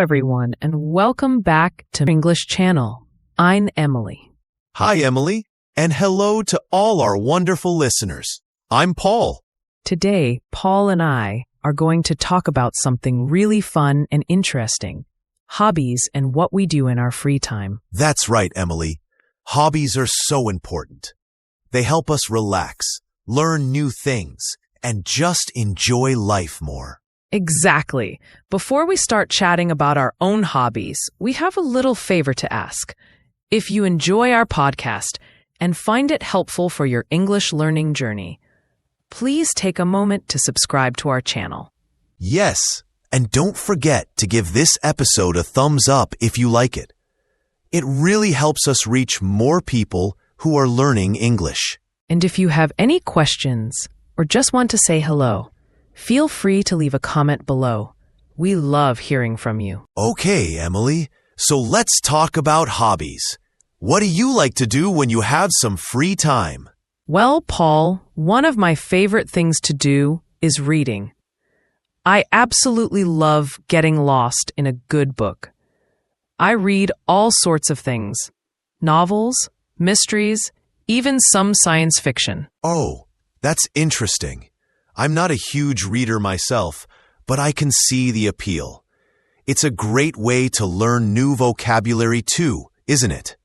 everyone, and welcome back to English Channel. I'm Emily. Hi, Emily, and hello to all our wonderful listeners. I'm Paul. Today, Paul and I are going to talk about something really fun and interesting, hobbies and what we do in our free time. That's right, Emily. Hobbies are so important. They help us relax, learn new things, and just enjoy life more. Exactly. Before we start chatting about our own hobbies, we have a little favor to ask. If you enjoy our podcast and find it helpful for your English learning journey, please take a moment to subscribe to our channel. Yes, and don't forget to give this episode a thumbs up if you like it. It really helps us reach more people who are learning English. And if you have any questions or just want to say hello, feel free to leave a comment below. We love hearing from you. Okay, Emily, so let's talk about hobbies. What do you like to do when you have some free time? Well, Paul, one of my favorite things to do is reading. I absolutely love getting lost in a good book. I read all sorts of things: novels, mysteries, even some science fiction. Oh, that's interesting. I'm not a huge reader myself, but I can see the appeal. It's a great way to learn new vocabulary too, isn't it?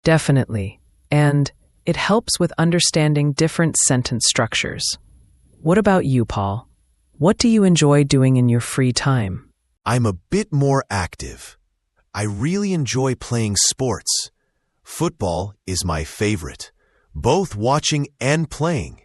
Definitely. And it helps with understanding different sentence structures. What about you, Paul? What do you enjoy doing in your free time? I'm a bit more active. I really enjoy playing sports. Football is my favorite, both watching and playing.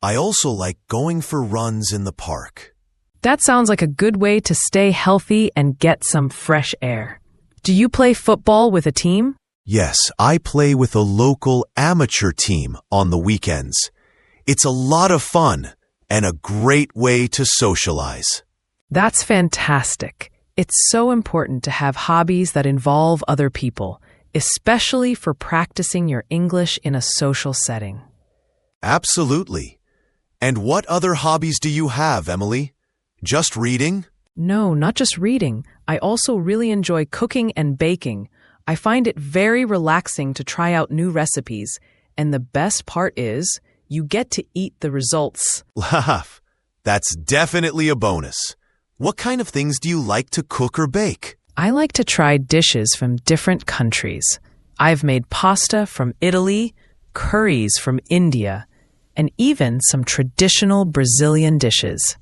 I also like going for runs in the park. That sounds like a good way to stay healthy and get some fresh air. Do you play football with a team? Yes, I play with a local amateur team on the weekends. It's a lot of fun and a great way to socialize. That's fantastic. It's so important to have hobbies that involve other people, especially for practicing your English in a social setting. Absolutely. And what other hobbies do you have, Emily? Just reading? No, not just reading. I also really enjoy cooking and baking. I find it very relaxing to try out new recipes, and the best part is you get to eat the results. Laugh. That's definitely a bonus. What kind of things do you like to cook or bake? I like to try dishes from different countries. I've made pasta from Italy, curries from India, and even some traditional Brazilian dishes.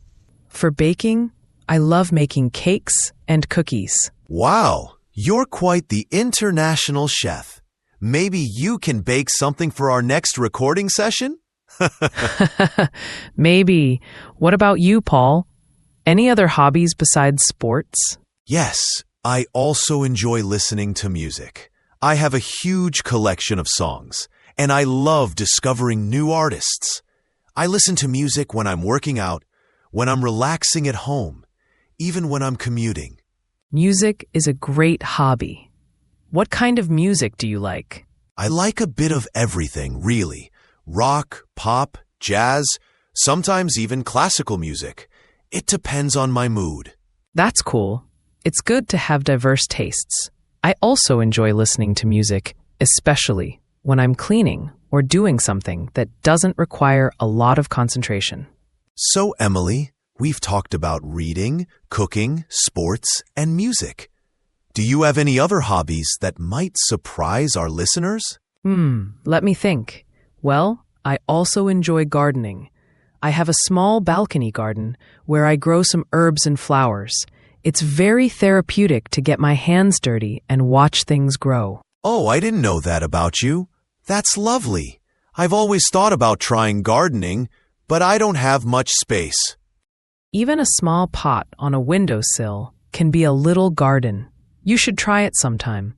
For baking, I love making cakes and cookies. Wow, you're quite the international chef. Maybe you can bake something for our next recording session? Maybe. What about you, Paul? Any other hobbies besides sports? Yes, I also enjoy listening to music. I have a huge collection of songs, and I love discovering new artists. I listen to music when I'm working out, when I'm relaxing at home, even when I'm commuting. Music is a great hobby. What kind of music do you like? I like a bit of everything, really. Rock, pop, jazz, sometimes even classical music. It depends on my mood. That's cool. It's good to have diverse tastes. I also enjoy listening to music, especially when I'm cleaning or doing something that doesn't require a lot of concentration. So, Emily, we've talked about reading, cooking, sports, and music. Do you have any other hobbies that might surprise our listeners? Let me think. Well, I also enjoy gardening. I have a small balcony garden where I grow some herbs and flowers. It's very therapeutic to get my hands dirty and watch things grow. Oh, I didn't know that about you. That's lovely. I've always thought about trying gardening, but I don't have much space. Even a small pot on a windowsill can be a little garden. You should try it sometime.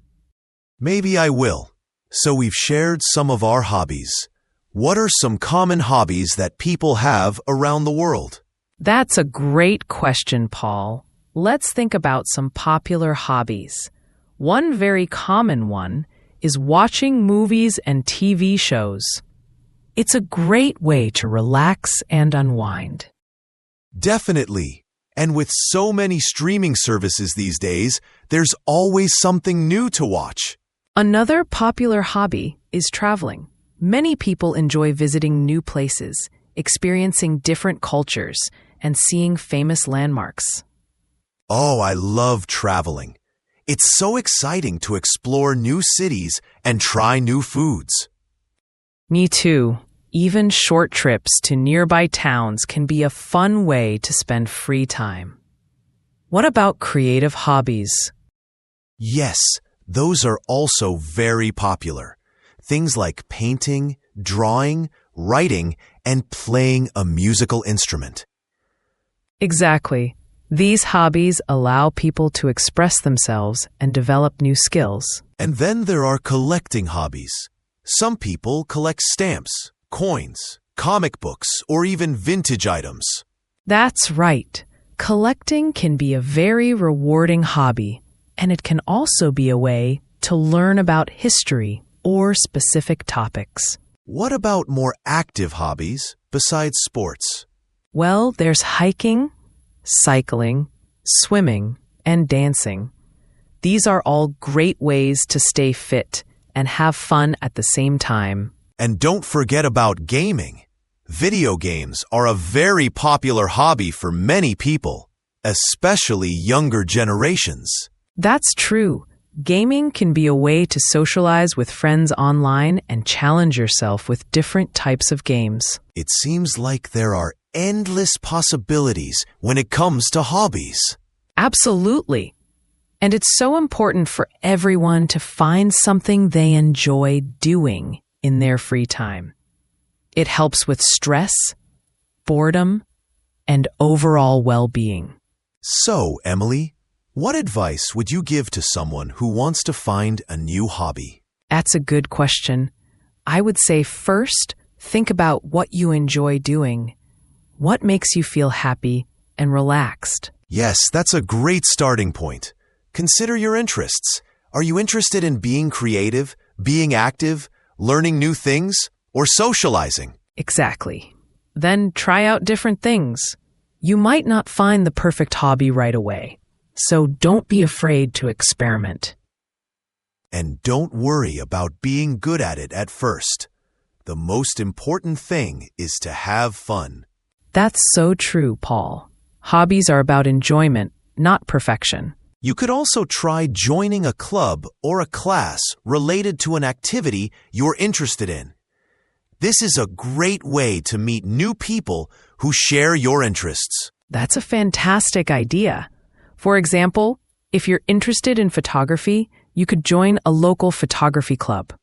Maybe I will. So we've shared some of our hobbies. What are some common hobbies that people have around the world? That's a great question, Paul. Let's think about some popular hobbies. One very common one is watching movies and TV shows. It's a great way to relax and unwind. Definitely. And with so many streaming services these days, there's always something new to watch. Another popular hobby is traveling. Many people enjoy visiting new places, experiencing different cultures, and seeing famous landmarks. Oh, I love traveling. It's so exciting to explore new cities and try new foods. Me too. Even short trips to nearby towns can be a fun way to spend free time. What about creative hobbies? Yes, those are also very popular. Things like painting, drawing, writing, and playing a musical instrument. Exactly. These hobbies allow people to express themselves and develop new skills. And then there are collecting hobbies. Some people collect stamps, coins, comic books, or even vintage items. That's right. Collecting can be a very rewarding hobby, and it can also be a way to learn about history or specific topics. What about more active hobbies besides sports? Well, there's hiking, cycling, swimming, and dancing. These are all great ways to stay fit and have fun at the same time. And don't forget about gaming. Video games are a very popular hobby for many people, especially younger generations. That's true. Gaming can be a way to socialize with friends online and challenge yourself with different types of games. It seems like there are endless possibilities when it comes to hobbies. Absolutely. And it's so important for everyone to find something they enjoy doing in their free time. It helps with stress, boredom, and overall well-being. So, Emily, what advice would you give to someone who wants to find a new hobby? That's a good question. I would say first, think about what you enjoy doing. What makes you feel happy and relaxed? Yes, that's a great starting point. Consider your interests. Are you interested in being creative, being active, learning new things, or socializing? Exactly. Then try out different things. You might not find the perfect hobby right away, so don't be afraid to experiment. And don't worry about being good at it at first. The most important thing is to have fun. That's so true, Paul. Hobbies are about enjoyment, not perfection. You could also try joining a club or a class related to an activity you're interested in. This is a great way to meet new people who share your interests. That's a fantastic idea. For example, if you're interested in photography, you could join a local photography club.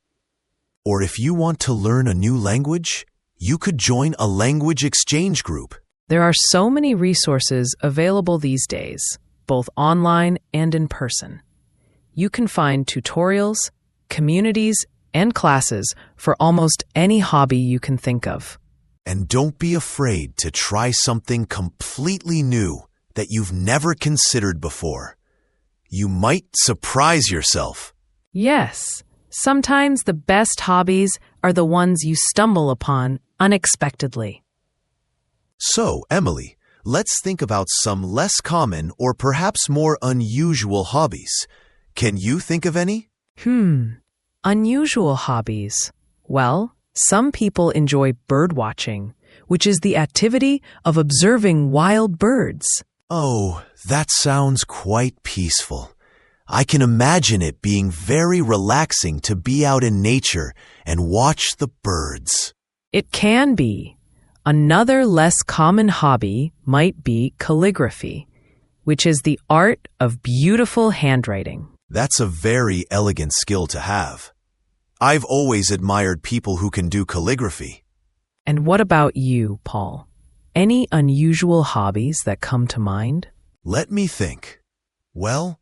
Or if you want to learn a new language, you could join a language exchange group. There are so many resources available these days, both online and in person. You can find tutorials, communities, and classes for almost any hobby you can think of. And don't be afraid to try something completely new that you've never considered before. You might surprise yourself. Yes, sometimes the best hobbies are the ones you stumble upon unexpectedly. So, Emily, let's think about some less common or perhaps more unusual hobbies. Can you think of any? Unusual hobbies. Well, some people enjoy bird watching, which is the activity of observing wild birds. Oh, that sounds quite peaceful. I can imagine it being very relaxing to be out in nature and watch the birds. It can be. Another less common hobby might be calligraphy, which is the art of beautiful handwriting. That's a very elegant skill to have. I've always admired people who can do calligraphy. And what about you, Paul? Any unusual hobbies that come to mind? Let me think. Well,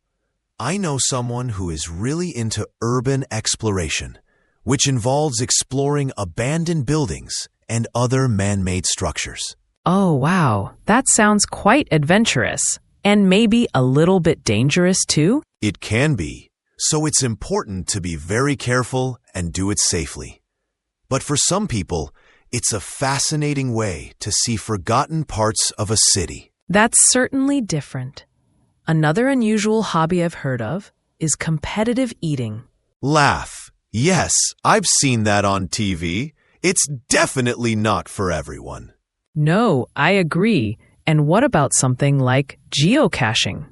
I know someone who is really into urban exploration, which involves exploring abandoned buildings and other man-made structures. Oh, wow. That sounds quite adventurous. And maybe a little bit dangerous, too? It can be, so it's important to be very careful and do it safely. But for some people, it's a fascinating way to see forgotten parts of a city. That's certainly different. Another unusual hobby I've heard of is competitive eating. Laugh. Yes, I've seen that on TV. It's definitely not for everyone. No, I agree. And what about something like geocaching?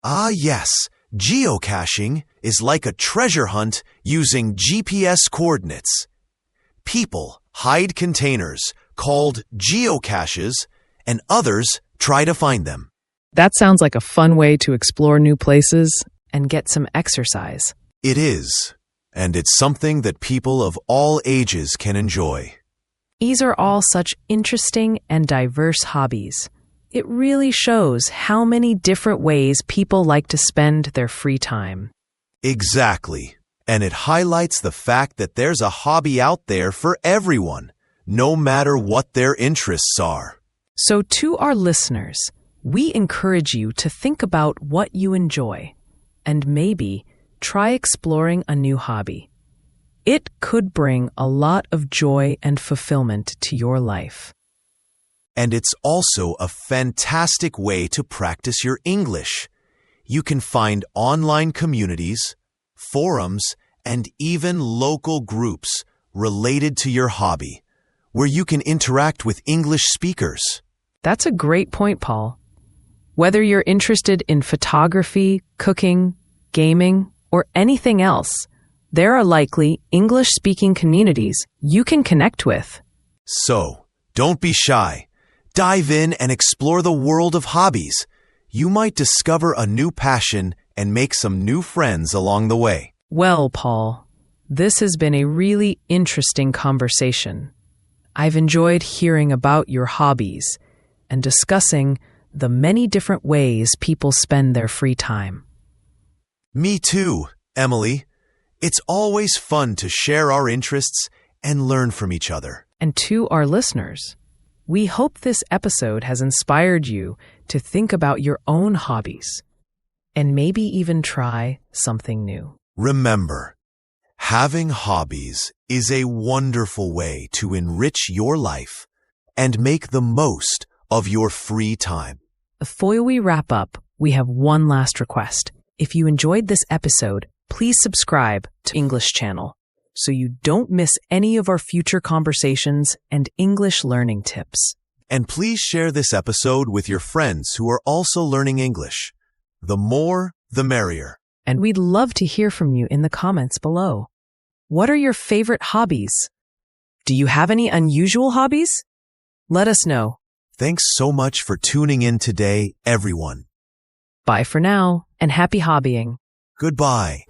Ah, yes. Geocaching is like a treasure hunt using GPS coordinates. People hide containers called geocaches, and others try to find them. That sounds like a fun way to explore new places and get some exercise. It is, and it's something that people of all ages can enjoy. These are all such interesting and diverse hobbies. It really shows how many different ways people like to spend their free time. Exactly, and it highlights the fact that there's a hobby out there for everyone, no matter what their interests are. So to our listeners, we encourage you to think about what you enjoy and maybe try exploring a new hobby. It could bring a lot of joy and fulfillment to your life. And it's also a fantastic way to practice your English. You can find online communities, forums, and even local groups related to your hobby, where you can interact with English speakers. That's a great point, Paul. Whether you're interested in photography, cooking, gaming, or anything else, there are likely English-speaking communities you can connect with. So, don't be shy. Dive in and explore the world of hobbies. You might discover a new passion and make some new friends along the way. Well, Paul, this has been a really interesting conversation. I've enjoyed hearing about your hobbies and discussing the many different ways people spend their free time. Me too, Emily. It's always fun to share our interests and learn from each other. And to our listeners, we hope this episode has inspired you to think about your own hobbies and maybe even try something new. Remember, having hobbies is a wonderful way to enrich your life and make the most of your free time. Before we wrap up, we have one last request. If you enjoyed this episode, please subscribe to English channel so you don't miss any of our future conversations and English learning tips. And please share this episode with your friends who are also learning English. The more, the merrier. And we'd love to hear from you in the comments below. What are your favorite hobbies? Do you have any unusual hobbies? Let us know. Thanks so much for tuning in today, everyone. Bye for now, and happy hobbying. Goodbye.